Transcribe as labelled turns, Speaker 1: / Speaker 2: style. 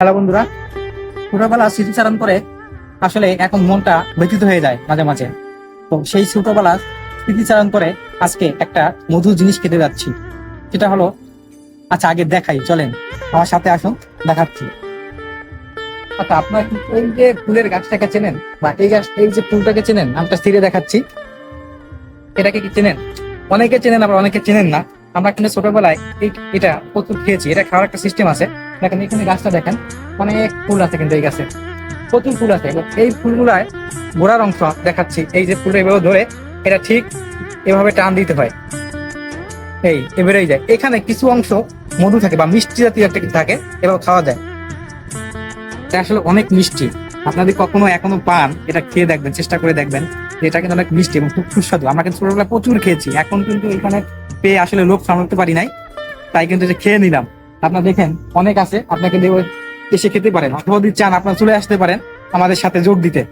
Speaker 1: Hello বন্ধুরা, ছোটবেলা স্মৃতিচারণ করে আসলে এখন মনটা ব্যথিত হয়ে যায় মাঝে মাঝে। তো সেই ছোটবেলা স্মৃতিচারণ করে আজকে একটা মধুর জিনিস খেতে যাচ্ছি। সেটা হলো, আচ্ছা আগে দেখাই, চলেন আমার সাথে আসুন, দেখাচ্ছি। আচ্ছা, আপনার কি এই যে ফুলের গাছটাকে চেনেন, বা এই যে ফুলটাকে চেনেন? আমরা ছিঁড়ে দেখাচ্ছি। এটাকে কি চেনেন? অনেকে চেনেন, আবার অনেকে চেনেন না। আমরা কিন্তু ছোটবেলায় এটা প্রচুর খেয়েছি। এটা খাওয়ার একটা সিস্টেম আছে। দেখেন এখানে গাছটা দেখেন, অনেক ফুল আছে কিন্তু এই গাছে, প্রচুর ফুল আছে। এবং এই ফুলগুলায় গোড়ার অংশ দেখাচ্ছি, এই যে ফুলটা এভাবে ধরে এটা ঠিক এভাবে টান দিতে হয়, এবারেই যায়। এখানে কিছু অংশ মধু থাকে বা মিষ্টি জাতীয় একটা কিছু থাকে, এভাবে খাওয়া যায়। এটা আসলে অনেক মিষ্টি। আপনাদের কখনো এখনো পান, এটা খেয়ে দেখবেন, চেষ্টা করে দেখবেন যে এটা কিন্তু অনেক মিষ্টি এবং খুব সুস্বাদু। আমরা কিন্তু ছোটবেলায় প্রচুর খেয়েছি, এখন কিন্তু এখানে পেয়ে আসলে লোভ সামলাতে পারি নাই, তাই কিন্তু এটা খেয়ে নিলাম। আপনারা দেখেন অনেক আছে, আপনাকে এসে খেতে পারেন, অথবা যদি চান আপনারা চলে আসতে পারেন আমাদের সাথে যোগ দিতে।